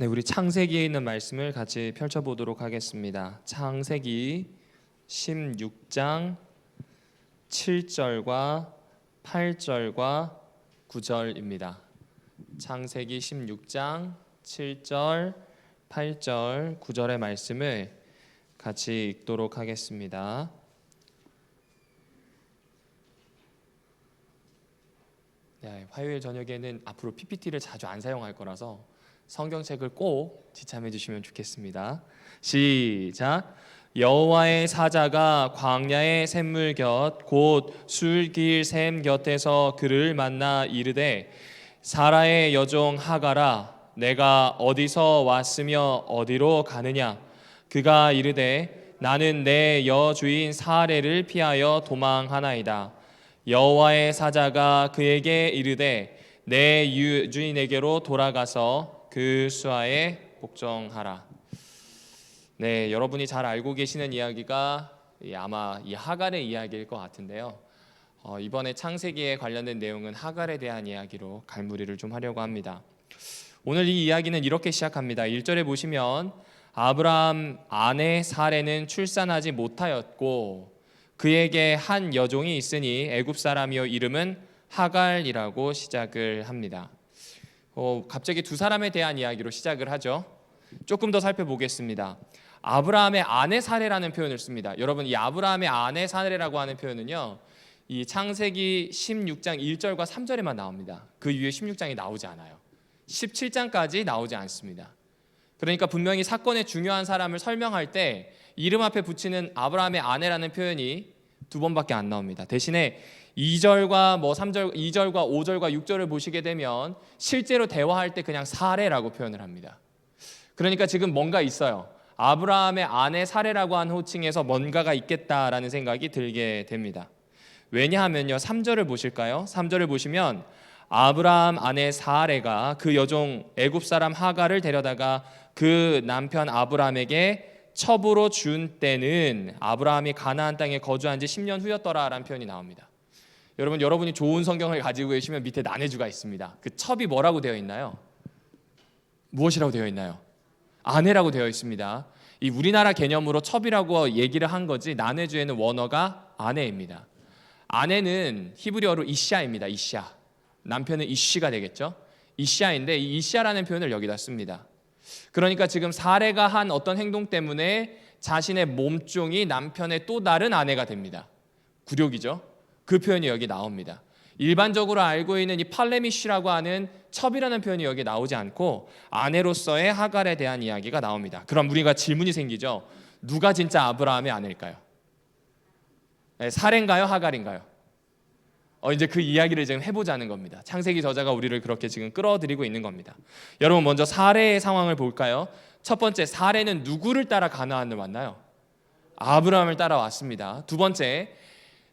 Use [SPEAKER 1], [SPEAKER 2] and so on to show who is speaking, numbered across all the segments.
[SPEAKER 1] 네, 우리 창세기에 있는 말씀을 같이 펼쳐보도록 하겠습니다. 창세기 16장 7절과 8절과 9절입니다. 창세기 16장 7절, 8절, 9절의 말씀을 같이 읽도록 하겠습니다. 네, 화요일 저녁에는 앞으로 PPT를 자주 안 사용할 거라서 성경책을 꼭 지참해 주시면 좋겠습니다. 시작. 여호와의 사자가 광야의 샘물 곁 곧 술길 샘 곁에서 그를 만나 이르되 사라의 여종 하가라 내가 어디서 왔으며 어디로 가느냐. 그가 이르되 나는 내 여주인 사레를 피하여 도망하나이다. 여호와의 사자가 그에게 이르되 내 주인에게로 돌아가서 그 수하에 복종하라. 네, 여러분이 잘 알고 계시는 이야기가 아마 이 하갈의 이야기일 것 같은데요. 이번에 창세기에 관련된 내용은 하갈에 대한 이야기로 갈무리를 좀 하려고 합니다. 오늘 이 이야기는 이렇게 시작합니다. 1절에 보시면 아브라함 아내 사레는 출산하지 못하였고 그에게 한 여종이 있으니 애굽 사람이요 이름은 하갈이라고 시작을 합니다. 갑자기 두 사람에 대한 이야기로 시작을 하죠. 조금 더 살펴보겠습니다. 아브라함의 아내 사레라는 표현을 씁니다. 여러분, 이 아브라함의 아내 사레라고 하는 표현은요, 이 창세기 16장 1절과 3절에만 나옵니다. 그 이후에 16장이 나오지 않아요. 17장까지 나오지 않습니다. 그러니까 분명히 사건의 중요한 사람을 설명할 때 이름 앞에 붙이는 아브라함의 아내라는 표현이 두 번밖에 안 나옵니다. 대신에 2절과 3절, 2절과 5절과 6절을 보시게 되면 실제로 대화할 때 그냥 사레라고 표현을 합니다. 그러니까 지금 뭔가 있어요. 아브라함의 아내 사레라고 한 호칭에서 뭔가가 있겠다라는 생각이 들게 됩니다. 왜냐하면요, 3절을 보실까요? 3절을 보시면 아브라함 아내 사레가 그 여종 애굽 사람 하갈을 데려다가 그 남편 아브라함에게 첩으로 준 때는 아브라함이 가나안 땅에 거주한 지 10년 후였더라라는 표현이 나옵니다. 여러분이 좋은 성경을 가지고 계시면 밑에 난해주가 있습니다. 그 첩이 뭐라고 되어 있나요? 무엇이라고 되어 있나요? 아내라고 되어 있습니다. 이 우리나라 개념으로 첩이라고 얘기를 한 거지 난해주에는 원어가 아내입니다. 아내는 히브리어로 이샤입니다. 이샤. 남편은 이쉬가 되겠죠. 이샤인데 이 이샤라는 표현을 여기다 씁니다. 그러니까 지금 사레가 한 어떤 행동 때문에 자신의 몸종이 남편의 또 다른 아내가 됩니다. 굴욕이죠. 그 표현이 여기 나옵니다. 일반적으로 알고 있는 이 팔레미쉬라고 하는 첩이라는 표현이 여기 나오지 않고 아내로서의 하갈에 대한 이야기가 나옵니다. 그럼 우리가 질문이 생기죠. 누가 진짜 아브라함의 아내일까요? 사레인가요? 하갈인가요? 이제 그 이야기를 지금 해보자는 겁니다. 창세기 저자가 우리를 그렇게 지금 끌어들이고 있는 겁니다. 여러분, 먼저 사레의 상황을 볼까요? 첫 번째, 사레는 누구를 따라 가나안을 왔나요? 아브라함을 따라왔습니다. 두 번째,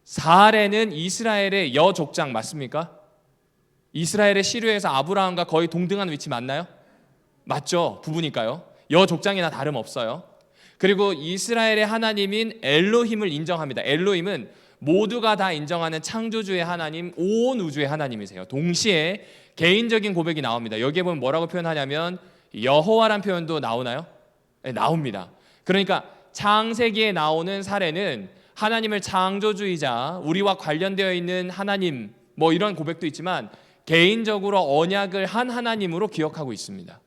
[SPEAKER 1] 사레는 이스라엘의 여족장 맞습니까? 이스라엘의 시류에서 아브라함과 거의 동등한 위치 맞나요? 맞죠. 부부니까요. 여족장이나 다름없어요. 그리고 이스라엘의 하나님인 엘로힘을 인정합니다. 엘로힘은 모두가 다 인정하는 창조주의 하나님, 온 우주의 하나님이세요. 동시에 개인적인 고백이 나옵니다. 여기에 보면 뭐라고 표현하냐면 여호와란 표현도 나오나요? 네, 나옵니다. 그러니까 창세기에 나오는 사례는 하나님을 창조주이자 우리와 관련되어 있는 하나님 이런 고백도 있지만 개인적으로 언약을 한 하나님으로 기억하고 있습니다.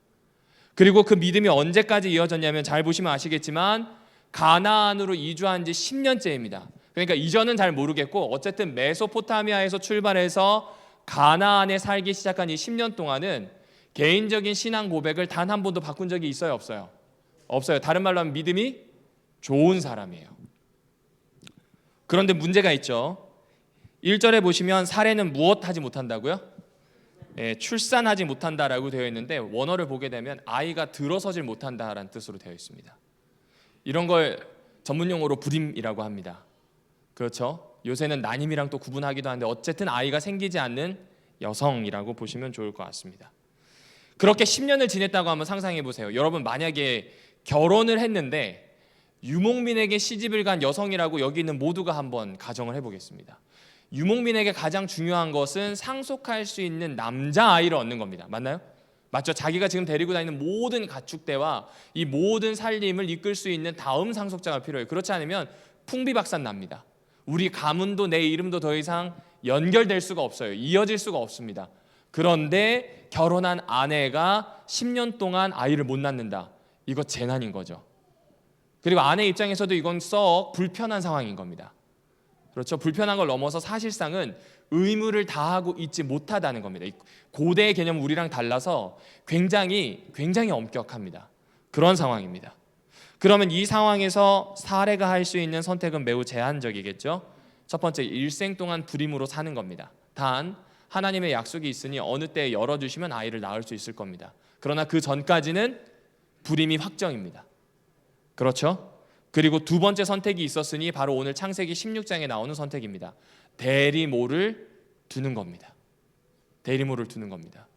[SPEAKER 1] 그리고 그 믿음이 언제까지 이어졌냐면 잘 보시면 아시겠지만 가나안으로 이주한 지 10년째입니다. 그러니까 이전은 잘 모르겠고 어쨌든 메소포타미아에서 출발해서 가나안에 살기 시작한 이 10년 동안은 개인적인 신앙 고백을 단 한 번도 바꾼 적이 있어요? 없어요? 없어요. 다른 말로 하면 믿음이 좋은 사람이에요. 그런데 문제가 있죠. 1절에 보시면 사레는 무엇 하지 못한다고요? 출산하지 못한다라고 되어 있는데 원어를 보게 되면 아이가 들어서질 못한다라는 뜻으로 되어 있습니다. 이런 걸 전문용어로 불임이라고 합니다. 그렇죠? 요새는 난임이랑 또 구분하기도 하는데 어쨌든 아이가 생기지 않는 여성이라고 보시면 좋을 것 같습니다. 그렇게 10년을 지냈다고 한번 상상해 보세요. 여러분, 만약에 결혼을 했는데 유목민에게 시집을 간 여성이라고 여기 있는 모두가 한번 가정을 해보겠습니다. 유목민에게 가장 중요한 것은 상속할 수 있는 남자아이를 얻는 겁니다. 맞나요? 맞죠? 자기가 지금 데리고 다니는 모든 가축대와 이 모든 살림을 이끌 수 있는 다음 상속자가 필요해요. 그렇지 않으면 풍비박산 납니다. 우리 가문도 내 이름도 더 이상 연결될 수가 없어요. 이어질 수가 없습니다. 그런데 결혼한 아내가 10년 동안 아이를 못 낳는다. 이거 재난인 거죠. 그리고 아내 입장에서도 이건 썩 불편한 상황인 겁니다. 그렇죠? 불편한 걸 넘어서 사실상은 의무를 다하고 있지 못하다는 겁니다. 고대의 개념 우리랑 달라서 굉장히 엄격합니다. 그런 상황입니다. 그러면 이 상황에서 사례가 할 수 있는 선택은 매우 제한적이겠죠. 첫 번째, 일생 동안 불임으로 사는 겁니다. 단 하나님의 약속이 있으니 어느 때에 열어주시면 아이를 낳을 수 있을 겁니다. 그러나 그 전까지는 불임이 확정입니다. 그렇죠? 그리고 두 번째 선택이 있었으니 바로 오늘 창세기 16장에 나오는 선택입니다. 대리모를 두는 겁니다. 대리모를 두는 겁니다.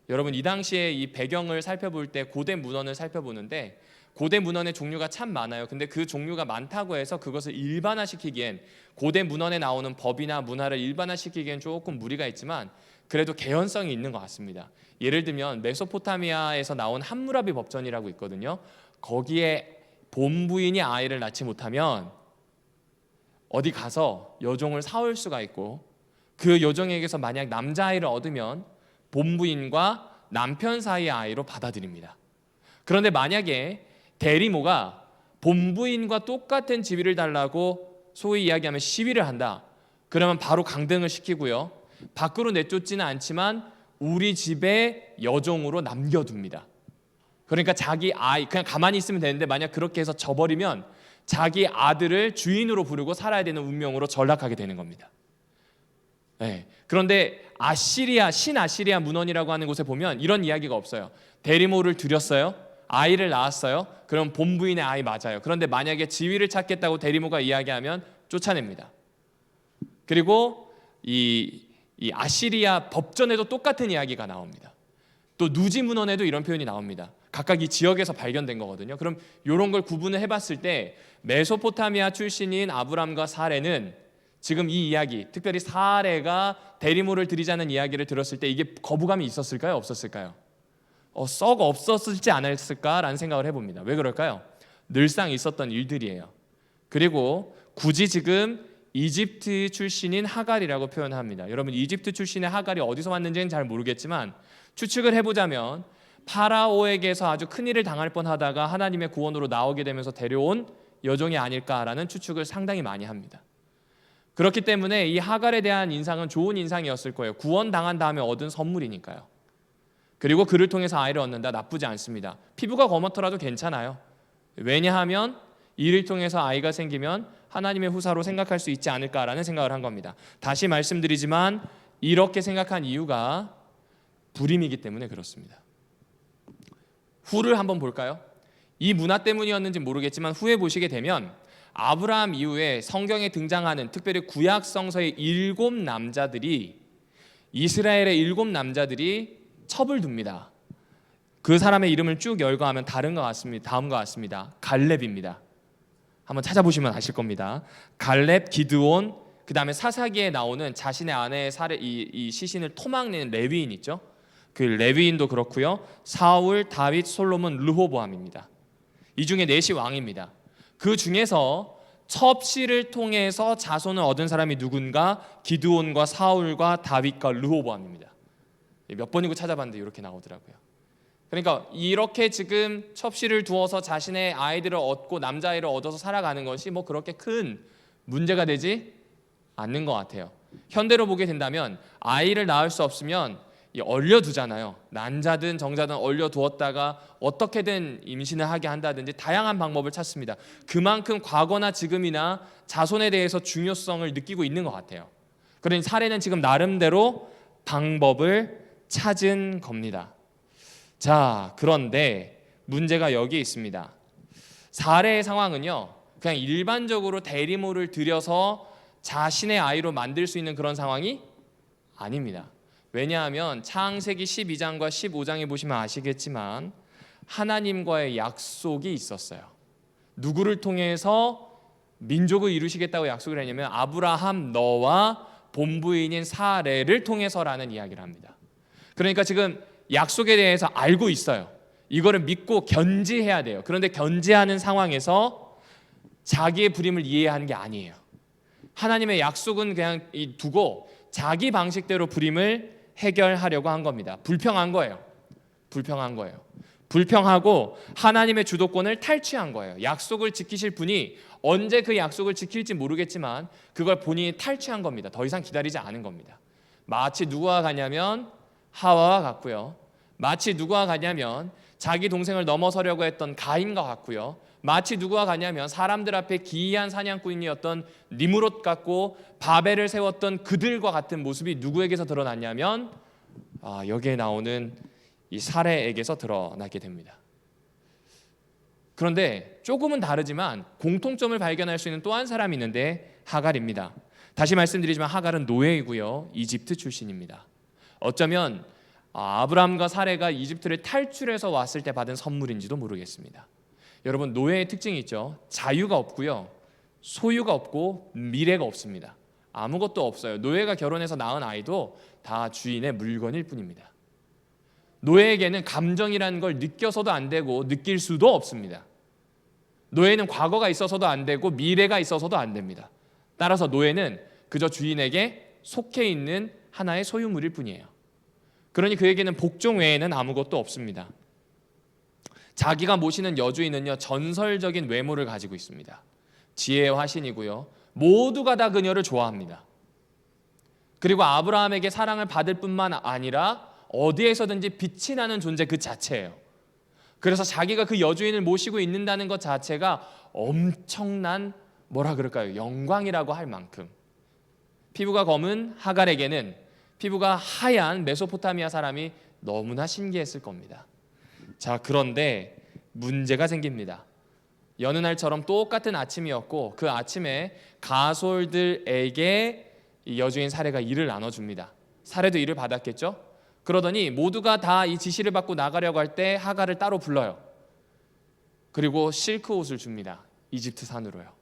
[SPEAKER 1] 여러분, 이 당시에 이 배경을 살펴볼 때 고대 문헌을 살펴보는데 고대 문헌의 종류가 참 많아요. 근데 그 종류가 많다고 해서 그것을 일반화시키기엔, 고대 문헌에 나오는 법이나 문화를 일반화시키기엔 조금 무리가 있지만 그래도 개연성이 있는 것 같습니다. 예를 들면 메소포타미아에서 나온 함무라비 법전이라고 있거든요. 거기에 본부인이 아이를 낳지 못하면 어디 가서 여종을 사올 수가 있고, 그 여종에게서 만약 남자아이를 얻으면 본부인과 남편 사이의 아이로 받아들입니다. 그런데 만약에 대리모가 본부인과 똑같은 지위를 달라고 소위 이야기하면 시위를 한다. 그러면 바로 강등을 시키고요, 밖으로 내쫓지는 않지만 우리 집에 여종으로 남겨둡니다. 그러니까 자기 아이, 그냥 가만히 있으면 되는데 만약 그렇게 해서 져버리면 자기 아들을 주인으로 부르고 살아야 되는 운명으로 전락하게 되는 겁니다. 네. 그런데 신아시리아 문헌이라고 하는 곳에 보면 이런 이야기가 없어요. 대리모를 들였어요, 아이를 낳았어요, 그럼 본부인의 아이 맞아요. 그런데 만약에 지위를 찾겠다고 대리모가 이야기하면 쫓아냅니다. 그리고 이 아시리아 법전에도 똑같은 이야기가 나옵니다. 또 누지 문헌에도 이런 표현이 나옵니다. 각각 이 지역에서 발견된 거거든요. 그럼 이런 걸 구분을 해봤을 때 메소포타미아 출신인 아브람과 사레는 지금 이 이야기, 특별히 사레가 대리모를 드리자는 이야기를 들었을 때 이게 거부감이 있었을까요? 없었을까요? 썩 없었을지 않았을까라는 생각을 해봅니다. 왜 그럴까요? 늘상 있었던 일들이에요. 그리고 굳이 지금 이집트 출신인 하갈이라고 표현합니다. 여러분, 이집트 출신의 하갈이 어디서 왔는지는 잘 모르겠지만 추측을 해보자면 파라오에게서 아주 큰일을 당할 뻔하다가 하나님의 구원으로 나오게 되면서 데려온 여종이 아닐까라는 추측을 상당히 많이 합니다. 그렇기 때문에 이 하갈에 대한 인상은 좋은 인상이었을 거예요. 구원당한 다음에 얻은 선물이니까요. 그리고 그를 통해서 아이를 얻는다, 나쁘지 않습니다. 피부가 검었더라도 괜찮아요. 왜냐하면 이를 통해서 아이가 생기면 하나님의 후사로 생각할 수 있지 않을까라는 생각을 한 겁니다. 다시 말씀드리지만 이렇게 생각한 이유가 불임이기 때문에 그렇습니다. 후를 한번 볼까요? 이 문화 때문이었는지 모르겠지만 후에 보시게 되면 아브라함 이후에 성경에 등장하는, 특별히 구약 성서의 7 남자들이, 이스라엘의 7 남자들이 첩을 둡니다. 그 사람의 이름을 쭉 열거하면 다음과 같습니다. 갈렙입니다. 한번 찾아보시면 아실 겁니다. 갈렙, 기드온, 그 다음에 사사기에 나오는 자신의 아내의 이 시신을 토막내는 레위인 있죠. 그 레위인도 그렇고요. 사울, 다윗, 솔로몬, 르호보암입니다. 이 중에 넷이 왕입니다. 그 중에서 첩시를 통해서 자손을 얻은 사람이 누군가? 기드온과 사울과 다윗과 르호보암입니다. 몇 번이고 찾아봤는데 이렇게 나오더라고요. 그러니까 이렇게 지금 첩시를 두어서 자신의 아이들을 얻고 남자아이를 얻어서 살아가는 것이 뭐 그렇게 큰 문제가 되지 않는 것 같아요. 현대로 보게 된다면 아이를 낳을 수 없으면 얼려두잖아요. 난자든 정자든 얼려두었다가 어떻게든 임신을 하게 한다든지 다양한 방법을 찾습니다. 그만큼 과거나 지금이나 자손에 대해서 중요성을 느끼고 있는 것 같아요. 그러니 사례는 지금 나름대로 방법을 찾은 겁니다. 자, 그런데 문제가 여기에 있습니다. 사례의 상황은요, 그냥 일반적으로 대리모를 들여서 자신의 아이로 만들 수 있는 그런 상황이 아닙니다. 왜냐하면 창세기 12장과 15장에 보시면 아시겠지만 하나님과의 약속이 있었어요. 누구를 통해서 민족을 이루시겠다고 약속을 했냐면 아브라함 너와 본부인인 사레를 통해서라는 이야기를 합니다. 그러니까 지금 약속에 대해서 알고 있어요. 이거를 믿고 견지해야 돼요. 그런데 견지하는 상황에서 자기의 부림을 이해하는 게 아니에요. 하나님의 약속은 그냥 두고 자기 방식대로 부림을 해결하려고 한 겁니다. 불평한 거예요. 불평하고 하나님의 주도권을 탈취한 거예요. 약속을 지키실 분이 언제 그 약속을 지킬지 모르겠지만 그걸 본인이 탈취한 겁니다. 더 이상 기다리지 않은 겁니다. 마치 누구와 같냐면 하와와 같고요. 마치 누구와 같냐면 자기 동생을 넘어서려고 했던 가인과 같고요. 마치 누구와 같냐면 사람들 앞에 기이한 사냥꾼이었던 니므롯 같고 바벨을 세웠던 그들과 같은 모습이 누구에게서 드러났냐면 여기에 나오는 이 사례에게서 드러나게 됩니다. 그런데 조금은 다르지만 공통점을 발견할 수 있는 또 한 사람이 있는데 하갈입니다. 다시 말씀드리지만 하갈은 노예이고요. 이집트 출신입니다. 어쩌면 아브라함과 사레가 이집트를 탈출해서 왔을 때 받은 선물인지도 모르겠습니다. 여러분, 노예의 특징이 있죠. 자유가 없고요. 소유가 없고 미래가 없습니다. 아무것도 없어요. 노예가 결혼해서 낳은 아이도 다 주인의 물건일 뿐입니다. 노예에게는 감정이라는 걸 느껴서도 안 되고 느낄 수도 없습니다. 노예는 과거가 있어서도 안 되고 미래가 있어서도 안 됩니다. 따라서 노예는 그저 주인에게 속해 있는 하나의 소유물일 뿐이에요. 그러니 그에게는 복종 외에는 아무것도 없습니다. 자기가 모시는 여주인은요, 전설적인 외모를 가지고 있습니다. 지혜의 화신이고요. 모두가 다 그녀를 좋아합니다. 그리고 아브라함에게 사랑을 받을 뿐만 아니라 어디에서든지 빛이 나는 존재 그 자체예요. 그래서 자기가 그 여주인을 모시고 있는다는 것 자체가 엄청난 영광이라고 할 만큼. 피부가 검은 하갈에게는 피부가 하얀 메소포타미아 사람이 너무나 신기했을 겁니다. 자, 그런데 문제가 생깁니다. 여느 날처럼 똑같은 아침이었고 그 아침에 가솔들에게 이 여주인 사레가 일을 나눠줍니다. 사레도 일을 받았겠죠? 그러더니 모두가 다 이 지시를 받고 나가려고 할 때 하갈을 따로 불러요. 그리고 실크 옷을 줍니다. 이집트산으로요.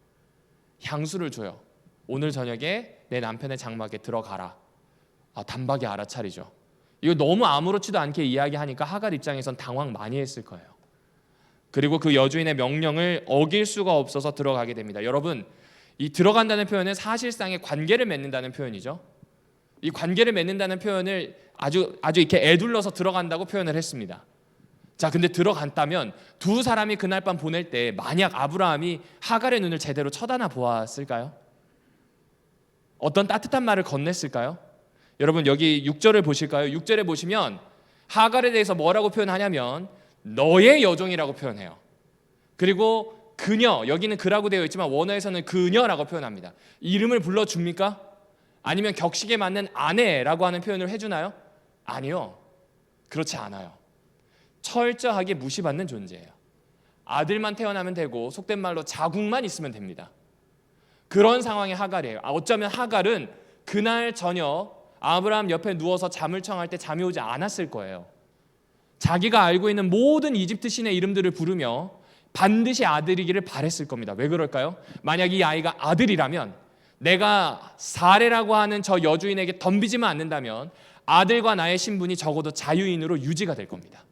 [SPEAKER 1] 향수를 줘요. 오늘 저녁에 내 남편의 장막에 들어가라. 단박에 알아차리죠. 이거 너무 아무렇지도 않게 이야기하니까 하갈 입장에선 당황 많이 했을 거예요. 그리고 그 여주인의 명령을 어길 수가 없어서 들어가게 됩니다. 여러분, 이 들어간다는 표현은 사실상의 관계를 맺는다는 표현이죠. 이 관계를 맺는다는 표현을 아주 이렇게 애둘러서 들어간다고 표현을 했습니다. 자, 근데 들어갔다면 두 사람이 그날 밤 보낼 때 만약 아브라함이 하갈의 눈을 제대로 쳐다나 보았을까요? 어떤 따뜻한 말을 건넸을까요? 여러분, 여기 6절을 보실까요? 6절에 보시면 하갈에 대해서 뭐라고 표현하냐면 너의 여종이라고 표현해요. 그리고 그녀, 여기는 그라고 되어 있지만 원어에서는 그녀라고 표현합니다. 이름을 불러줍니까? 아니면 격식에 맞는 아내라고 하는 표현을 해주나요? 아니요, 그렇지 않아요. 철저하게 무시받는 존재예요. 아들만 태어나면 되고 속된 말로 자궁만 있으면 됩니다. 그런 상황의 하갈이에요. 어쩌면 하갈은 그날 저녁 아브라함 옆에 누워서 잠을 청할 때 잠이 오지 않았을 거예요. 자기가 알고 있는 모든 이집트 신의 이름들을 부르며 반드시 아들이기를 바랬을 겁니다. 왜 그럴까요? 만약 이 아이가 아들이라면 내가 사레라고 하는 저 여주인에게 덤비지만 않는다면 아들과 나의 신분이 적어도 자유인으로 유지가 될 겁니다.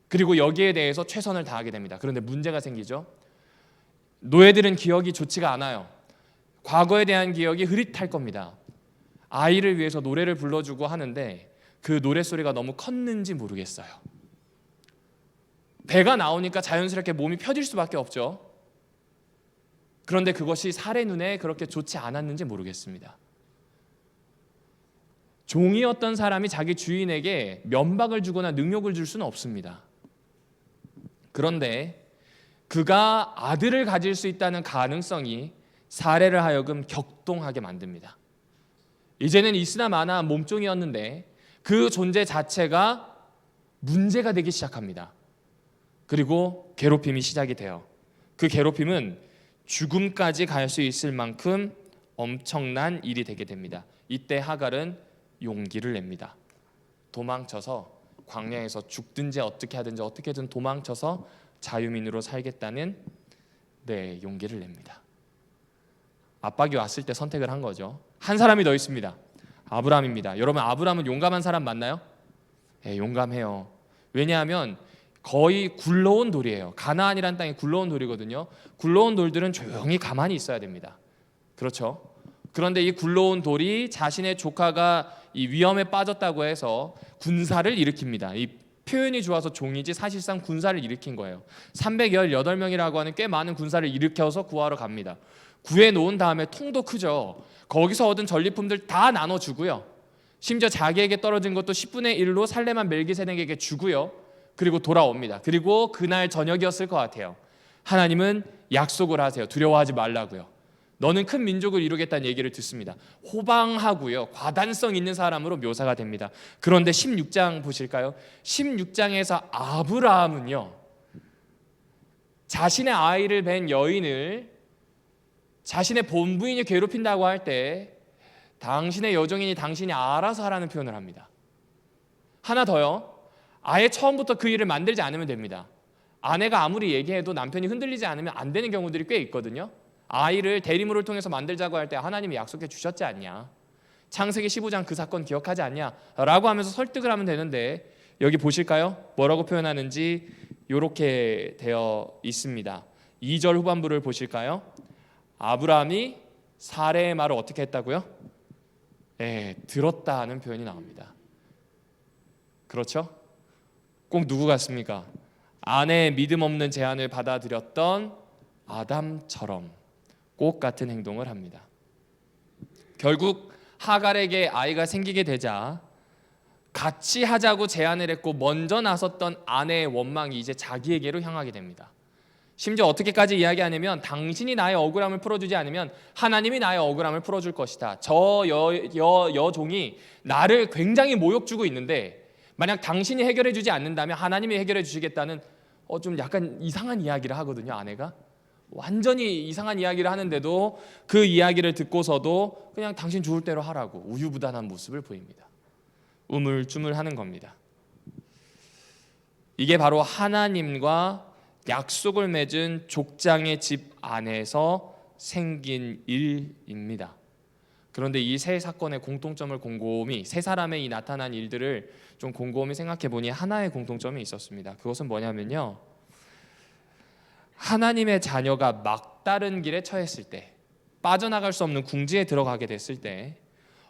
[SPEAKER 1] 그리고 여기에 대해서 최선을 다하게 됩니다. 그런데 문제가 생기죠. 노예들은 기억이 좋지가 않아요. 과거에 대한 기억이 흐릿할 겁니다. 아이를 위해서 노래를 불러주고 하는데 그 노랫소리가 너무 컸는지 모르겠어요. 배가 나오니까 자연스럽게 몸이 펴질 수밖에 없죠. 그런데 그것이 사레 눈에 그렇게 좋지 않았는지 모르겠습니다. 종이었던 사람이 자기 주인에게 면박을 주거나 능욕을 줄 수는 없습니다. 그런데 그가 아들을 가질 수 있다는 가능성이 사레를 하여금 격동하게 만듭니다. 이제는 있으나 마나 몸종이었는데 그 존재 자체가 문제가 되기 시작합니다. 그리고 괴롭힘이 시작이 돼요. 그 괴롭힘은 죽음까지 갈 수 있을 만큼 엄청난 일이 되게 됩니다. 이때 하갈은 용기를 냅니다. 도망쳐서 광야에서 죽든지 어떻게 하든지 어떻게든 도망쳐서 자유민으로 살겠다는 용기를 냅니다. 압박이 왔을 때 선택을 한 거죠. 한 사람이 더 있습니다. 아브라함입니다. 여러분, 아브라함은 용감한 사람 맞나요? 용감해요. 왜냐하면 거의 굴러온 돌이에요. 가나안이란 땅이 굴러온 돌이거든요. 굴러온 돌들은 조용히 가만히 있어야 됩니다. 그렇죠? 그런데 이 굴러온 돌이 자신의 조카가 이 위험에 빠졌다고 해서 군사를 일으킵니다. 이 표현이 좋아서 종이지 사실상 군사를 일으킨 거예요. 318명이라고 하는 꽤 많은 군사를 일으켜서 구하러 갑니다. 구해 놓은 다음에 통도 크죠. 거기서 얻은 전리품들 다 나눠주고요. 심지어 자기에게 떨어진 것도 10분의 1로 살레만 멜기세덱에게 주고요. 그리고 돌아옵니다. 그리고 그날 저녁이었을 것 같아요. 하나님은 약속을 하세요. 두려워하지 말라고요. 너는 큰 민족을 이루겠다는 얘기를 듣습니다. 호방하고요, 과단성 있는 사람으로 묘사가 됩니다. 그런데 16장 보실까요? 16장에서 아브라함은요, 자신의 아이를 뵌 여인을 자신의 본부인이 괴롭힌다고 할 때 당신의 여종이니 당신이 알아서 하라는 표현을 합니다. 하나 더요, 아예 처음부터 그 일을 만들지 않으면 됩니다. 아내가 아무리 얘기해도 남편이 흔들리지 않으면 안 되는 경우들이 꽤 있거든요. 아이를 대리물을 통해서 만들자고 할 때 하나님이 약속해 주셨지 않냐, 창세기 15장 그 사건 기억하지 않냐 라고 하면서 설득을 하면 되는데, 여기 보실까요? 뭐라고 표현하는지 이렇게 되어 있습니다. 2절 후반부를 보실까요? 아브라함이 사레의 말을 어떻게 했다고요? 들었다 하는 표현이 나옵니다. 그렇죠? 꼭 누구 같습니까? 아내의 믿음 없는 제안을 받아들였던 아담처럼 꼭 같은 행동을 합니다. 결국 하갈에게 아이가 생기게 되자 같이 하자고 제안을 했고 먼저 나섰던 아내의 원망이 이제 자기에게로 향하게 됩니다. 심지어 어떻게까지 이야기하냐면, 당신이 나의 억울함을 풀어주지 않으면 하나님이 나의 억울함을 풀어줄 것이다. 저 여종이 나를 굉장히 모욕 주고 있는데 만약 당신이 해결해 주지 않는다면 하나님이 해결해 주시겠다는 좀 약간 이상한 이야기를 하거든요. 아내가 완전히 이상한 이야기를 하는데도 그 이야기를 듣고서도 그냥 당신 좋을 대로 하라고 우유부단한 모습을 보입니다. 우물쭈물하는 겁니다. 이게 바로 하나님과 약속을 맺은 족장의 집 안에서 생긴 일입니다. 그런데 이 세 사건의 공통점을 곰곰이, 세 사람의 이 나타난 일들을 좀 곰곰이 생각해 보니 하나의 공통점이 있었습니다. 그것은 뭐냐면요, 하나님의 자녀가 막다른 길에 처했을 때, 빠져나갈 수 없는 궁지에 들어가게 됐을 때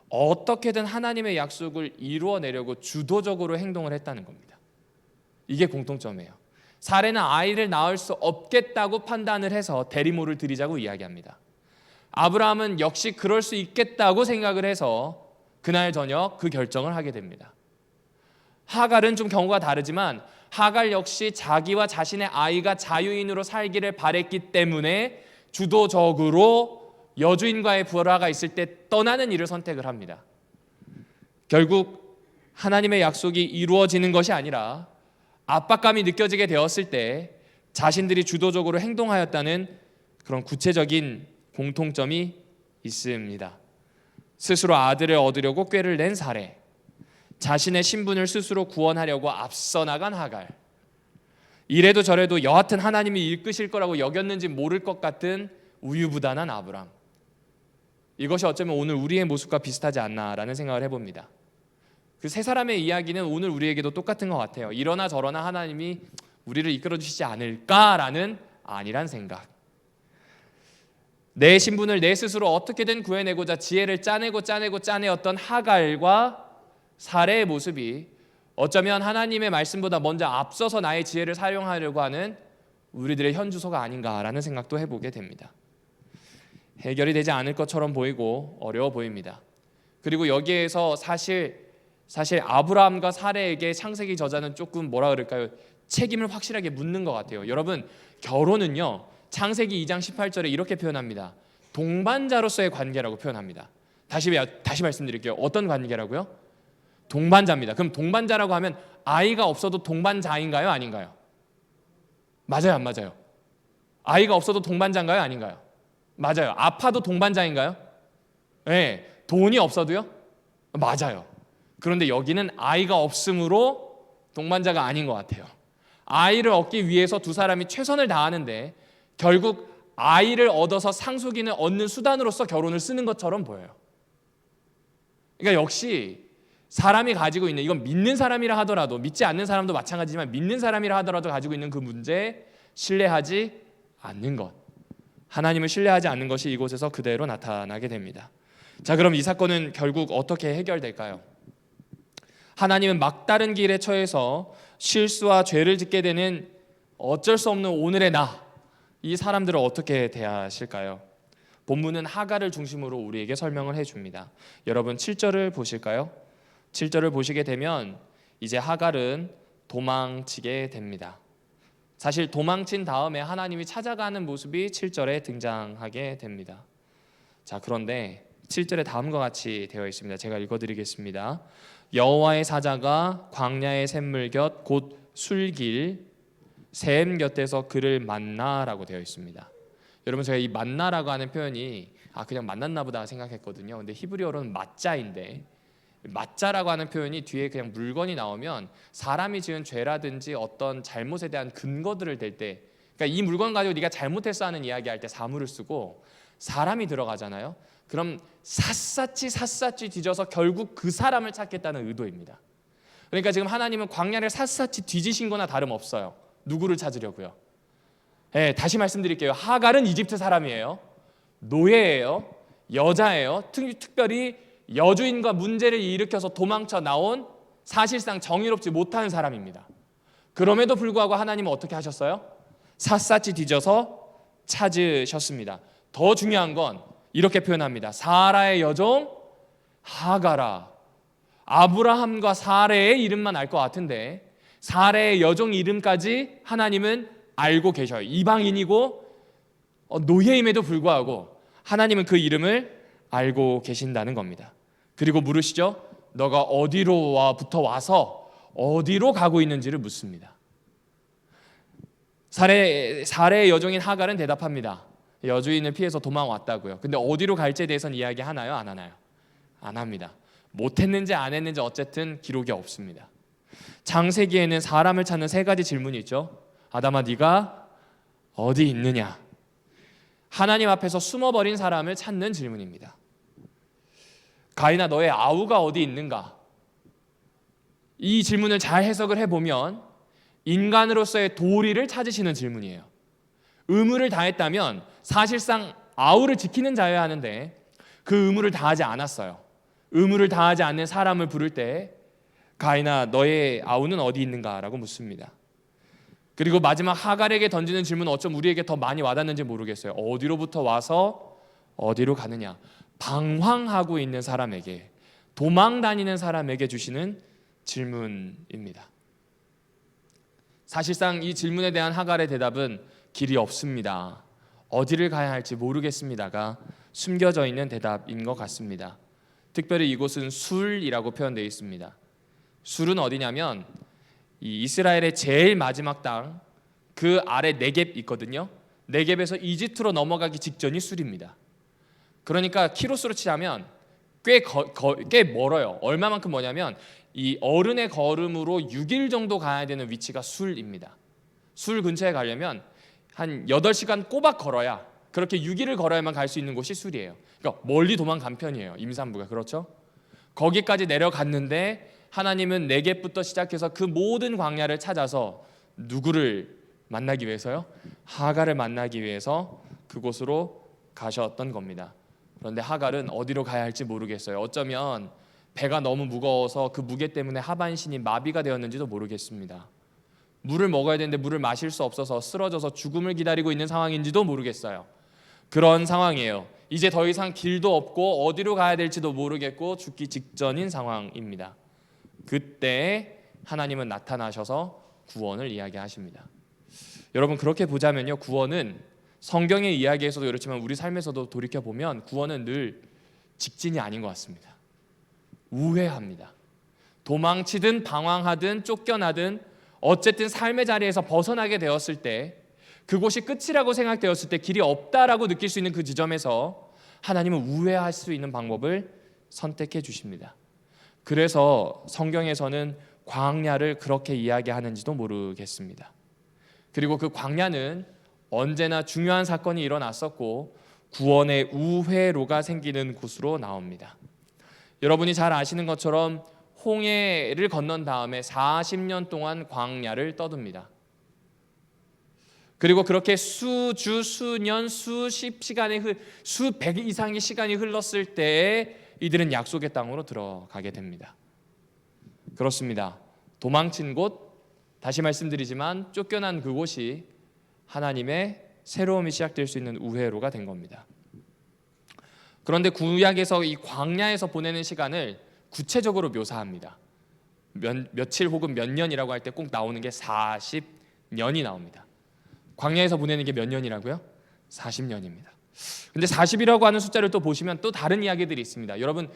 [SPEAKER 1] 어떻게든 하나님의 약속을 이루어내려고 주도적으로 행동을 했다는 겁니다. 이게 공통점이에요. 사레는 아이를 낳을 수 없겠다고 판단을 해서 대리모를 드리자고 이야기합니다. 아브라함은 역시 그럴 수 있겠다고 생각을 해서 그날 저녁 그 결정을 하게 됩니다. 하갈은 좀 경우가 다르지만 하갈 역시 자기와 자신의 아이가 자유인으로 살기를 바랬기 때문에 주도적으로 여주인과의 불화가 있을 때 떠나는 일을 선택을 합니다. 결국 하나님의 약속이 이루어지는 것이 아니라 압박감이 느껴지게 되었을 때 자신들이 주도적으로 행동하였다는 그런 구체적인 공통점이 있습니다. 스스로 아들을 얻으려고 꾀를 낸 사레, 자신의 신분을 스스로 구원하려고 앞서 나간 하갈, 이래도 저래도 여하튼 하나님이 이끄실 거라고 여겼는지 모를 것 같은 우유부단한 아브람. 이것이 어쩌면 오늘 우리의 모습과 비슷하지 않나라는 생각을 해봅니다. 그 세 사람의 이야기는 오늘 우리에게도 똑같은 것 같아요. 이러나 저러나 하나님이 우리를 이끌어 주시지 않을까라는 안일한 생각. 내 신분을 내 스스로 어떻게든 구해내고자 지혜를 짜내었던 하갈과 사레의 모습이 어쩌면 하나님의 말씀보다 먼저 앞서서 나의 지혜를 사용하려고 하는 우리들의 현주소가 아닌가라는 생각도 해보게 됩니다. 해결이 되지 않을 것처럼 보이고 어려워 보입니다. 그리고 여기에서 사실 아브라함과 사레에게 창세기 저자는 조금 뭐라 그럴까요? 책임을 확실하게 묻는 것 같아요. 여러분, 결혼은요, 창세기 2장 18절에 이렇게 표현합니다. 동반자로서의 관계라고 표현합니다. 다시 말씀드릴게요. 어떤 관계라고요? 동반자입니다. 그럼 동반자라고 하면 아이가 없어도 동반자인가요? 아닌가요? 맞아요, 안 맞아요? 아이가 없어도 동반자인가요? 아닌가요? 맞아요. 아파도 동반자인가요? 네. 돈이 없어도요? 맞아요. 그런데 여기는 아이가 없으므로 동반자가 아닌 것 같아요. 아이를 얻기 위해서 두 사람이 최선을 다하는데 결국 아이를 얻어서 상속인을 얻는 수단으로서 결혼을 쓰는 것처럼 보여요. 그러니까 역시 사람이 가지고 있는, 이건 믿는 사람이라 하더라도, 믿지 않는 사람도 마찬가지지만 믿는 사람이라 하더라도 가지고 있는 그 문제, 신뢰하지 않는 것, 하나님을 신뢰하지 않는 것이 이곳에서 그대로 나타나게 됩니다. 자, 그럼 이 사건은 결국 어떻게 해결될까요? 하나님은 막다른 길에 처해서 실수와 죄를 짓게 되는 어쩔 수 없는 오늘의 이 사람들을 어떻게 대하실까요? 본문은 하갈을 중심으로 우리에게 설명을 해줍니다. 여러분 7절을 보실까요? 7절을 보시게 되면 이제 하갈은 도망치게 됩니다. 사실 도망친 다음에 하나님이 찾아가는 모습이 7절에 등장하게 됩니다. 자, 그런데 7절에 다음과 같이 되어 있습니다. 제가 읽어드리겠습니다. 여호와의 사자가 광야의 샘물 곁 곧 술길 샘 곁에서 그를 만나라고 되어 있습니다. 여러분, 제가 이 만나라고 하는 표현이 그냥 만났나 보다 생각했거든요. 근데 히브리어로는 맞자인데, 맞자라고 하는 표현이 뒤에 그냥 물건이 나오면 사람이 지은 죄라든지 어떤 잘못에 대한 근거들을 댈 때, 그러니까 이 물건 가지고 네가 잘못했어 하는 이야기할 때 사물을 쓰고, 사람이 들어가잖아요. 그럼 샅샅이 뒤져서 결국 그 사람을 찾겠다는 의도입니다. 그러니까 지금 하나님은 광야를 샅샅이 뒤지신 거나 다름없어요. 누구를 찾으려고요? 네, 다시 말씀드릴게요. 하갈은 이집트 사람이에요. 노예예요. 여자예요. 특별히 여주인과 문제를 일으켜서 도망쳐 나온 사실상 정의롭지 못한 사람입니다. 그럼에도 불구하고 하나님은 어떻게 하셨어요? 샅샅이 뒤져서 찾으셨습니다. 더 중요한 건 이렇게 표현합니다. 사라의 여종 하갈아. 아브라함과 사레의 이름만 알 것 같은데 사레의 여종 이름까지 하나님은 알고 계셔요. 이방인이고 노예임에도 불구하고 하나님은 그 이름을 알고 계신다는 겁니다. 그리고 물으시죠. 너가 어디로부터 와서 어디로 가고 있는지를 묻습니다. 사레의 여종인 하갈은 대답합니다. 여주인을 피해서 도망왔다고요. 근데 어디로 갈지에 대해서는 이야기 하나요? 안 하나요? 안 합니다. 못했는지 안 했는지 어쨌든 기록이 없습니다. 창세기에는 사람을 찾는 세 가지 질문이 있죠. 아담아, 네가 어디 있느냐? 하나님 앞에서 숨어버린 사람을 찾는 질문입니다. 가인아, 너의 아우가 어디 있는가? 이 질문을 잘 해석을 해보면 인간으로서의 도리를 찾으시는 질문이에요. 의무를 다했다면 사실상 아우를 지키는 자여야 하는데 그 의무를 다하지 않았어요. 의무를 다하지 않는 사람을 부를 때 가인아, 너의 아우는 어디 있는가? 라고 묻습니다. 그리고 마지막 하갈에게 던지는 질문은 어쩜 우리에게 더 많이 와닿는지 모르겠어요. 어디로부터 와서 어디로 가느냐? 방황하고 있는 사람에게, 도망 다니는 사람에게 주시는 질문입니다. 사실상 이 질문에 대한 하갈의 대답은 길이 없습니다. 어디를 가야 할지 모르겠습니다가 숨겨져 있는 대답인 것 같습니다. 특별히 이곳은 술이라고 표현되어 있습니다. 술은 어디냐면 이 이스라엘의 제일 마지막 땅, 그 아래 네겝 있거든요. 네겝에서 이집트로 넘어가기 직전이 술입니다. 그러니까 키로수로 치자면 꽤 멀어요. 얼마만큼 뭐냐면 이 어른의 걸음으로 6일 정도 가야 되는 위치가 술입니다. 술 근처에 가려면 한 8시간 꼬박 걸어야, 그렇게 6일을 걸어야만 갈 수 있는 곳이 술이에요. 그러니까 멀리 도망간 편이에요. 임산부가. 그렇죠? 거기까지 내려갔는데 하나님은 네겝부터 시작해서 그 모든 광야를 찾아서 누구를 만나기 위해서요? 하갈을 만나기 위해서 그곳으로 가셨던 겁니다. 그런데 하갈은 어디로 가야 할지 모르겠어요. 어쩌면 배가 너무 무거워서 그 무게 때문에 하반신이 마비가 되었는지도 모르겠습니다. 물을 먹어야 되는데 물을 마실 수 없어서 쓰러져서 죽음을 기다리고 있는 상황인지도 모르겠어요. 그런 상황이에요. 이제 더 이상 길도 없고 어디로 가야 될지도 모르겠고 죽기 직전인 상황입니다. 그때 하나님은 나타나셔서 구원을 이야기하십니다. 여러분, 그렇게 보자면요, 구원은 성경의 이야기에서도 그렇지만 우리 삶에서도 돌이켜보면 구원은 늘 직진이 아닌 것 같습니다. 우회합니다. 도망치든 방황하든 쫓겨나든 어쨌든 삶의 자리에서 벗어나게 되었을 때, 그곳이 끝이라고 생각되었을 때, 길이 없다라고 느낄 수 있는 그 지점에서 하나님은 우회할 수 있는 방법을 선택해 주십니다. 그래서 성경에서는 광야를 그렇게 이야기하는지도 모르겠습니다. 그리고 그 광야는 언제나 중요한 사건이 일어났었고 구원의 우회로가 생기는 곳으로 나옵니다. 여러분이 잘 아시는 것처럼 홍해를 건넌 다음에 40년 동안 광야를 떠듭니다. 그리고 그렇게 수주, 수년, 수십 시간의 수백 이상의 시간이 흘렀을 때에 이들은 약속의 땅으로 들어가게 됩니다. 그렇습니다. 도망친 곳, 다시 말씀드리지만 쫓겨난 그곳이 하나님의 새로움이 시작될 수 있는 우회로가 된 겁니다. 그런데 구약에서 이 광야에서 보내는 시간을 구체적으로 묘사합니다. 며칠 혹은 몇 년이라고 할 때 꼭 나오는 게 40년이 나옵니다. 광야에서 보내는 게 몇 년이라고요? 40년입니다. 근데 40이라고 하는 숫자를 또 보시면 또 다른 이야기들이 있습니다. 여러분,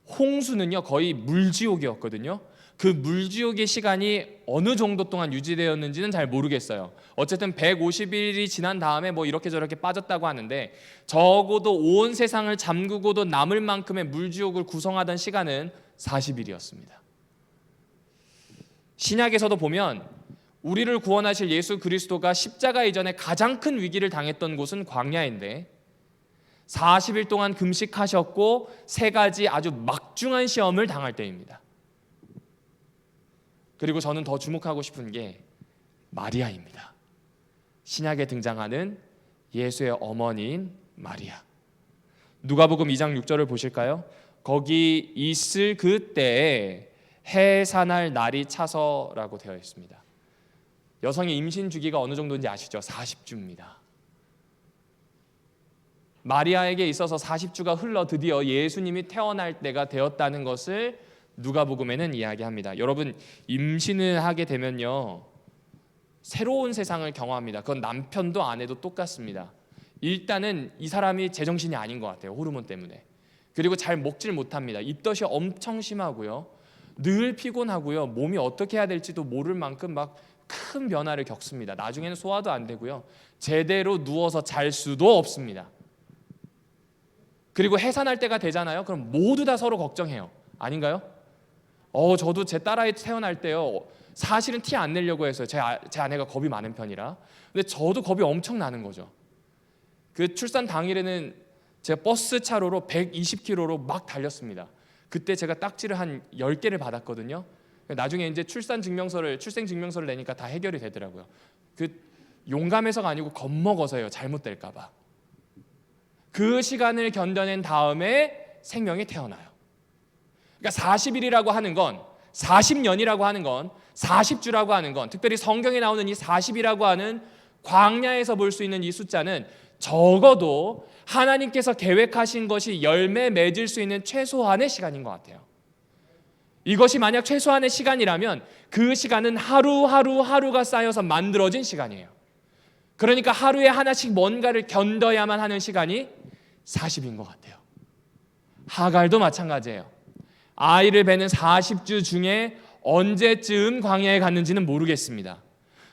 [SPEAKER 1] 홍수는요 거의 물지옥이었거든요. 그 물지옥의 시간이 어느 정도 동안 유지되었는지는 잘 모르겠어요. 어쨌든 150일이 지난 다음에 뭐 이렇게 저렇게 빠졌다고 하는데, 적어도 온 세상을 잠그고도 남을 만큼의 물지옥을 구성하던 시간은 40일이었습니다. 신약에서도 보면 우리를 구원하실 예수 그리스도가 십자가 이전에 가장 큰 위기를 당했던 곳은 광야인데 40일 동안 금식하셨고 3가지 아주 막중한 시험을 당할 때입니다. 그리고 저는 더 주목하고 싶은 게 마리아입니다. 신약에 등장하는 예수의 어머니인 마리아. 누가복음 2장 6절을 보실까요? 거기 있을 그때에 해산할 날이 차서라고 되어 있습니다. 여성의 임신 주기가 어느 정도인지 아시죠? 40주입니다. 마리아에게 있어서 40주가 흘러 드디어 예수님이 태어날 때가 되었다는 것을 누가복음에는 이야기합니다. 여러분, 임신을 하게 되면요 새로운 세상을 경험합니다. 그건 남편도 아내도 똑같습니다. 일단은 이 사람이 제정신이 아닌 것 같아요. 호르몬 때문에. 그리고 잘 먹질 못합니다. 입덧이 엄청 심하고요. 늘 피곤하고요. 몸이 어떻게 해야 될지도 모를 만큼 막 큰 변화를 겪습니다. 나중에는 소화도 안 되고요. 제대로 누워서 잘 수도 없습니다. 그리고 해산할 때가 되잖아요. 그럼 모두 다 서로 걱정해요. 아닌가요? 저도 제 딸아이 태어날 때요. 사실은 티 안 내려고 했어요. 제 아내가 겁이 많은 편이라. 근데 저도 겁이 엄청 나는 거죠. 그 출산 당일에는 제가 버스 차로로 120km로 막 달렸습니다. 그때 제가 딱지를 한 10개를 받았거든요. 나중에 이제 출생 증명서를 내니까 다 해결이 되더라고요. 그 용감해서가 아니고 겁먹어서요. 잘못될까 봐. 그 시간을 견뎌낸 다음에 생명이 태어나요. 그러니까 40일이라고 하는 건, 40년이라고 하는 건, 40주라고 하는 건, 특별히 성경에 나오는 이 40이라고 하는 광야에서 볼 수 있는 이 숫자는 적어도 하나님께서 계획하신 것이 열매 맺을 수 있는 최소한의 시간인 것 같아요. 이것이 만약 최소한의 시간이라면 그 시간은 하루가 쌓여서 만들어진 시간이에요. 그러니까 하루에 하나씩 뭔가를 견뎌야만 하는 시간이 40인 것 같아요. 하갈도 마찬가지예요. 아이를 베는 40주 중에 언제쯤 광야에 갔는지는 모르겠습니다.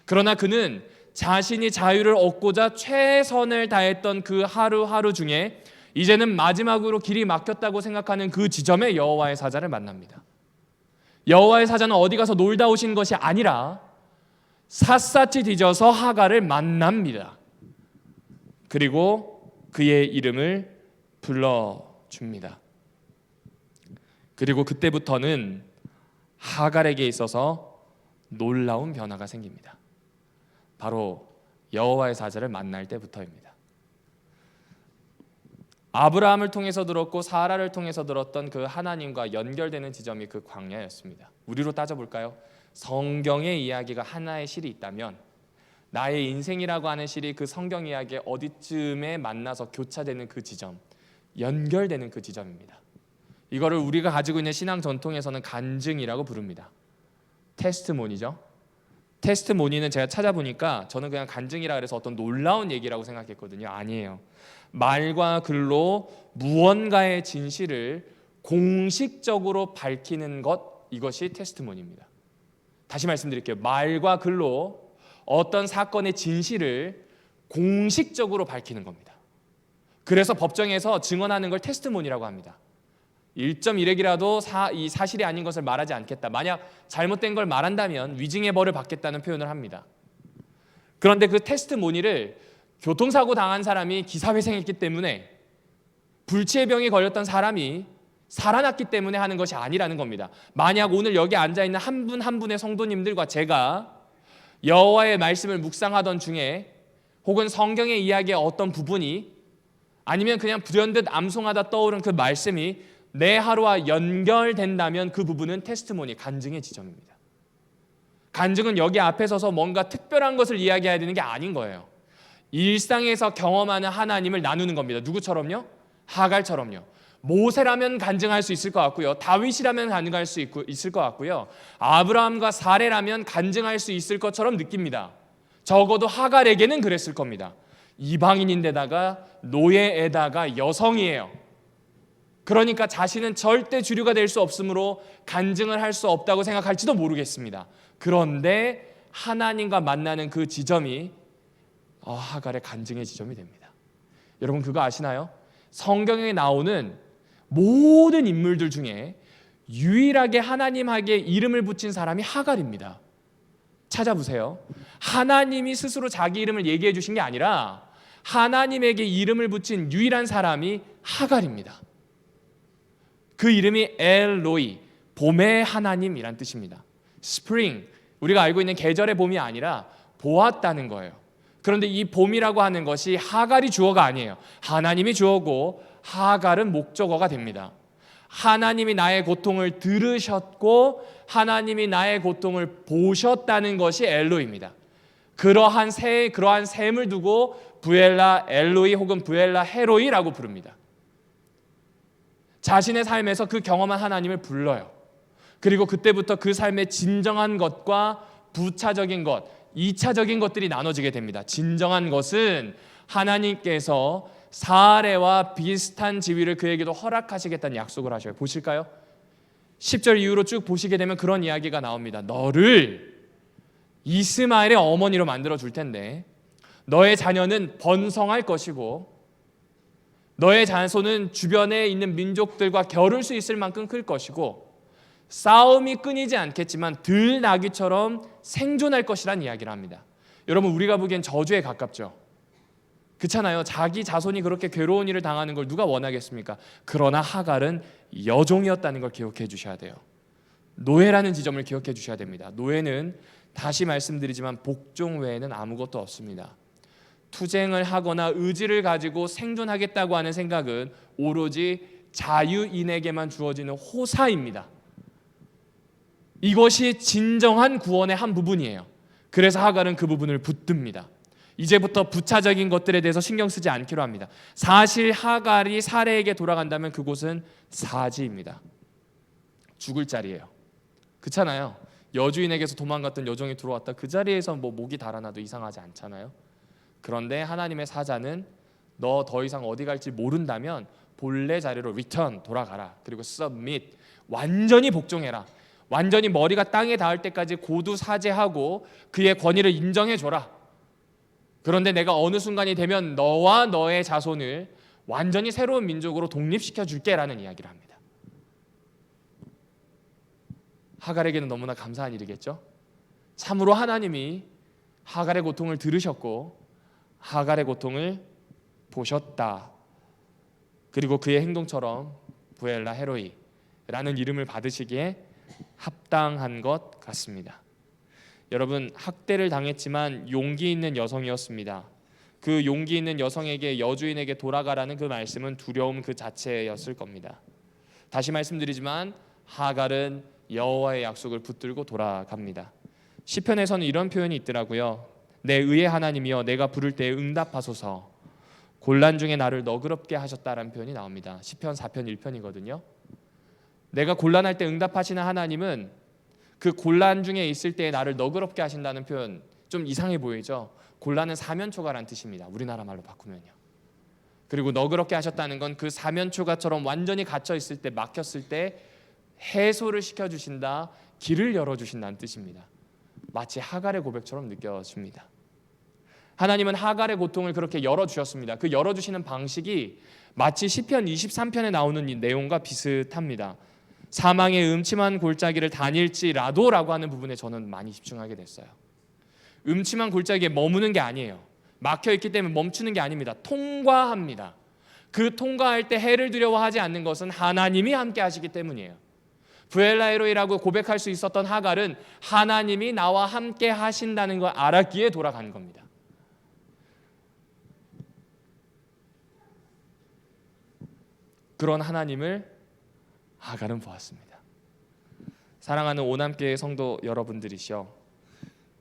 [SPEAKER 1] 그러나 그는 자신이 자유를 얻고자 최선을 다했던 그 하루하루 중에 이제는 마지막으로 길이 막혔다고 생각하는 그 지점에 여호와의 사자를 만납니다. 여호와의 사자는 어디 가서 놀다 오신 것이 아니라 샅샅이 뒤져서 하갈을 만납니다. 그리고 그의 이름을 불러줍니다. 그리고 그때부터는 하갈에게 있어서 놀라운 변화가 생깁니다. 바로 여호와의 사자를 만날 때부터입니다. 아브라함을 통해서 들었고 사라를 통해서 들었던 그 하나님과 연결되는 지점이 그 광야였습니다. 우리로 따져볼까요? 성경의 이야기가 하나의 실이 있다면 나의 인생이라고 하는 실이 그 성경 이야기에 어디쯤에 만나서 교차되는 그 지점, 연결되는 그 지점입니다. 이거를 우리가 가지고 있는 신앙 전통에서는 간증이라고 부릅니다. 테스트모니죠. 테스트모니는 제가 찾아보니까 저는 그냥 간증이라 그래서 어떤 놀라운 얘기라고 생각했거든요. 아니에요. 말과 글로 무언가의 진실을 공식적으로 밝히는 것, 이것이 테스트모니입니다. 다시 말씀드릴게요. 말과 글로 어떤 사건의 진실을 공식적으로 밝히는 겁니다. 그래서 법정에서 증언하는 걸 테스트모니라고 합니다. 1.1핵이라도 이 사실이 아닌 것을 말하지 않겠다. 만약 잘못된 걸 말한다면 위증의 벌을 받겠다는 표현을 합니다. 그런데 그 테스트모니를 교통사고 당한 사람이 기사회생했기 때문에 불치의 병에 걸렸던 사람이 살아났기 때문에 하는 것이 아니라는 겁니다. 만약 오늘 여기 앉아있는 한 분 한 분의 성도님들과 제가 여호와의 말씀을 묵상하던 중에 혹은 성경의 이야기의 어떤 부분이 아니면 그냥 불현듯 암송하다 떠오른 그 말씀이 내 하루와 연결된다면 그 부분은 테스티모니, 간증의 지점입니다. 간증은 여기 앞에 서서 뭔가 특별한 것을 이야기해야 되는 게 아닌 거예요. 일상에서 경험하는 하나님을 나누는 겁니다. 누구처럼요? 하갈처럼요. 모세라면 간증할 수 있을 것 같고요. 다윗이라면 간증할 수 있을 것 같고요. 아브라함과 사레라면 간증할 수 있을 것처럼 느낍니다. 적어도 하갈에게는 그랬을 겁니다. 이방인인데다가 노예에다가 여성이에요. 그러니까 자신은 절대 주류가 될 수 없으므로 간증을 할 수 없다고 생각할지도 모르겠습니다. 그런데 하나님과 만나는 그 지점이 하갈의 간증의 지점이 됩니다. 여러분 그거 아시나요? 성경에 나오는 모든 인물들 중에 유일하게 하나님에게 이름을 붙인 사람이 하갈입니다. 찾아보세요. 하나님이 스스로 자기 이름을 얘기해 주신 게 아니라 하나님에게 이름을 붙인 유일한 사람이 하갈입니다. 그 이름이 엘로이, 봄의 하나님이란 뜻입니다. 스프링, 우리가 알고 있는 계절의 봄이 아니라 보았다는 거예요. 그런데 이 봄이라고 하는 것이 하갈이 주어가 아니에요. 하나님이 주어고 하갈은 목적어가 됩니다. 하나님이 나의 고통을 들으셨고 하나님이 나의 고통을 보셨다는 것이 엘로입니다. 그러한 셈을 두고 부엘라 엘로이 혹은 부엘라 헤로이라고 부릅니다. 자신의 삶에서 그 경험한 하나님을 불러요. 그리고 그때부터 그 삶의 진정한 것과 부차적인 것, 2차적인 것들이 나눠지게 됩니다. 진정한 것은 하나님께서 사례와 비슷한 지위를 그에게도 허락하시겠다는 약속을 하셔요. 보실까요? 10절 이후로 쭉 보시게 되면 그런 이야기가 나옵니다. 너를 이스마엘의 어머니로 만들어 줄 텐데 너의 자녀는 번성할 것이고 너의 자손은 주변에 있는 민족들과 겨룰 수 있을 만큼 클 것이고 싸움이 끊이지 않겠지만 들나귀처럼 생존할 것이란 이야기를 합니다. 여러분 우리가 보기엔 저주에 가깝죠. 그렇잖아요. 자기 자손이 그렇게 괴로운 일을 당하는 걸 누가 원하겠습니까? 그러나 하갈은 여종이었다는 걸 기억해 주셔야 돼요. 노예라는 지점을 기억해 주셔야 됩니다. 노예는 다시 말씀드리지만 복종 외에는 아무것도 없습니다. 투쟁을 하거나 의지를 가지고 생존하겠다고 하는 생각은 오로지 자유인에게만 주어지는 호사입니다. 이것이 진정한 구원의 한 부분이에요. 그래서 하갈은 그 부분을 붙듭니다. 이제부터 부차적인 것들에 대해서 신경 쓰지 않기로 합니다. 사실 하갈이 사레에게 돌아간다면 그곳은 사지입니다. 죽을 자리예요. 그렇잖아요. 여주인에게서 도망갔던 여종이 들어왔다. 그 자리에서 목이 달아나도 이상하지 않잖아요. 그런데 하나님의 사자는 너 더 이상 어디 갈지 모른다면 본래 자리로 return, 돌아가라. 그리고 submit, 완전히 복종해라. 완전히 머리가 땅에 닿을 때까지 고두 사죄하고 그의 권위를 인정해줘라. 그런데 내가 어느 순간이 되면 너와 너의 자손을 완전히 새로운 민족으로 독립시켜 줄게라는 이야기를 합니다. 하갈에게는 너무나 감사한 일이겠죠. 참으로 하나님이 하갈의 고통을 들으셨고 하갈의 고통을 보셨다. 그리고 그의 행동처럼 부엘라 헤로이라는 이름을 받으시기에 합당한 것 같습니다. 여러분 학대를 당했지만 용기 있는 여성이었습니다. 그 용기 있는 여성에게 여주인에게 돌아가라는 그 말씀은 두려움 그 자체였을 겁니다. 다시 말씀드리지만 하갈은 여호와의 약속을 붙들고 돌아갑니다. 시편에서는 이런 표현이 있더라고요. 내 의의 하나님이여 내가 부를 때 응답하소서. 곤란 중에 나를 너그럽게 하셨다라는 표현이 나옵니다. 시편 4편 1편이거든요. 내가 곤란할 때 응답하시는 하나님은 그 곤란 중에 있을 때 나를 너그럽게 하신다는 표현 좀 이상해 보이죠. 곤란은 사면초가라는 뜻입니다. 우리나라 말로 바꾸면요. 그리고 너그럽게 하셨다는 건 그 사면초가처럼 완전히 갇혀 있을 때 막혔을 때 해소를 시켜주신다, 길을 열어주신다는 뜻입니다. 마치 하갈의 고백처럼 느껴집니다. 하나님은 하갈의 고통을 그렇게 열어주셨습니다. 그 열어주시는 방식이 마치 시편 23편에 나오는 이 내용과 비슷합니다. 사망의 음침한 골짜기를 다닐지라도 라고 하는 부분에 저는 많이 집중하게 됐어요. 음침한 골짜기에 머무는 게 아니에요. 막혀있기 때문에 멈추는 게 아닙니다. 통과합니다. 그 통과할 때 해를 두려워하지 않는 것은 하나님이 함께 하시기 때문이에요. 부엘라에로이라고 고백할 수 있었던 하갈은 하나님이 나와 함께 하신다는 걸 알았기에 돌아간 겁니다. 그런 하나님을 하갈은 보았습니다. 사랑하는 오남교회 성도 여러분들이시여,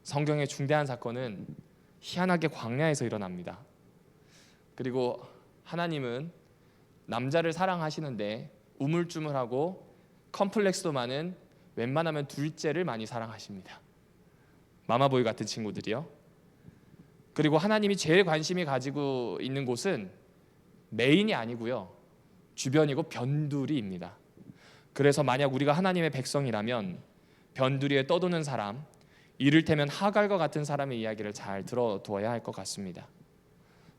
[SPEAKER 1] 성경의 중대한 사건은 희한하게 광야에서 일어납니다. 그리고 하나님은 남자를 사랑하시는데 우물쭈물하고 컴플렉스도 많은 웬만하면 둘째를 많이 사랑하십니다. 마마보이 같은 친구들이요. 그리고 하나님이 제일 관심이 가지고 있는 곳은 메인이 아니고요, 주변이고 변두리입니다. 그래서 만약 우리가 하나님의 백성이라면 변두리에 떠도는 사람, 이를테면 하갈과 같은 사람의 이야기를 잘 들어두어야 할 것 같습니다.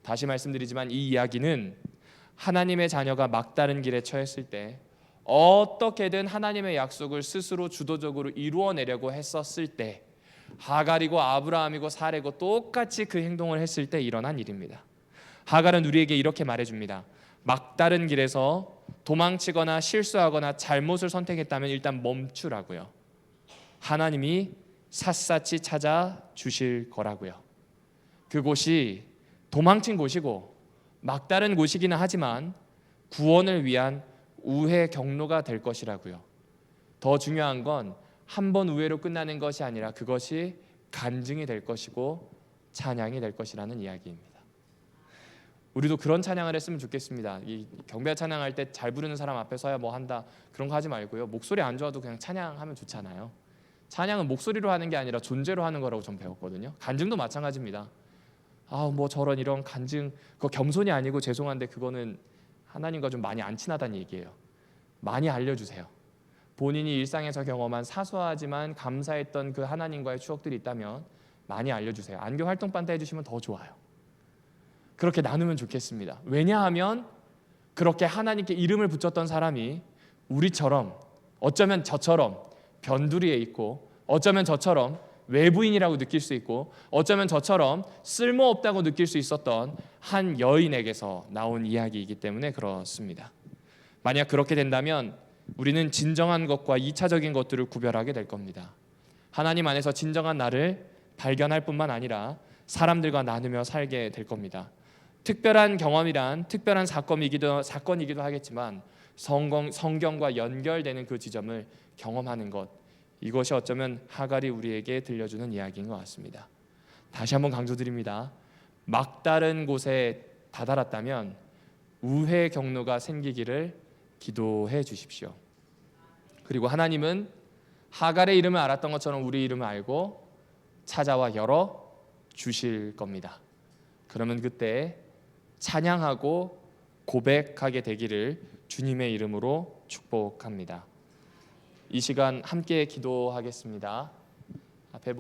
[SPEAKER 1] 다시 말씀드리지만 이 이야기는 하나님의 자녀가 막다른 길에 처했을 때 어떻게든 하나님의 약속을 스스로 주도적으로 이루어내려고 했었을 때, 하갈이고 아브라함이고 사레고 똑같이 그 행동을 했을 때 일어난 일입니다. 하갈은 우리에게 이렇게 말해줍니다. 막다른 길에서 도망치거나 실수하거나 잘못을 선택했다면 일단 멈추라고요. 하나님이 샅샅이 찾아주실 거라고요. 그곳이 도망친 곳이고 막다른 곳이기는 하지만 구원을 위한 우회 경로가 될 것이라고요. 더 중요한 건 한 번 우회로 끝나는 것이 아니라 그것이 간증이 될 것이고 찬양이 될 것이라는 이야기입니다. 우리도 그런 찬양을 했으면 좋겠습니다. 이 경배 찬양할 때 잘 부르는 사람 앞에서야 뭐 한다 그런 거 하지 말고요. 목소리 안 좋아도 그냥 찬양하면 좋잖아요. 찬양은 목소리로 하는 게 아니라 존재로 하는 거라고 전 배웠거든요. 간증도 마찬가지입니다. 뭐 저런 이런 간증, 그거 겸손이 아니고 죄송한데 그거는 하나님과 좀 많이 안 친하다는 얘기예요. 많이 알려주세요. 본인이 일상에서 경험한 사소하지만 감사했던 그 하나님과의 추억들이 있다면 많이 알려주세요. 안교 활동반 때 해주시면 더 좋아요. 그렇게 나누면 좋겠습니다. 왜냐하면 그렇게 하나님께 이름을 붙였던 사람이 우리처럼, 어쩌면 저처럼 변두리에 있고, 어쩌면 저처럼 외부인이라고 느낄 수 있고, 어쩌면 저처럼 쓸모없다고 느낄 수 있었던 한 여인에게서 나온 이야기이기 때문에 그렇습니다. 만약 그렇게 된다면 우리는 진정한 것과 2차적인 것들을 구별하게 될 겁니다. 하나님 안에서 진정한 나를 발견할 뿐만 아니라 사람들과 나누며 살게 될 겁니다. 특별한 경험이란 특별한 사건이기도 하겠지만 성경과 연결되는 그 지점을 경험하는 것, 이것이 어쩌면 하갈이 우리에게 들려주는 이야기인 것 같습니다. 다시 한번 강조드립니다. 막다른 곳에 다다랐다면 우회 경로가 생기기를 기도해 주십시오. 그리고 하나님은 하갈의 이름을 알았던 것처럼 우리 이름을 알고 찾아와 열어 주실 겁니다. 그러면 그때 찬양하고 고백하게 되기를 주님의 이름으로 축복합니다. 이 시간 함께 기도하겠습니다. 앞에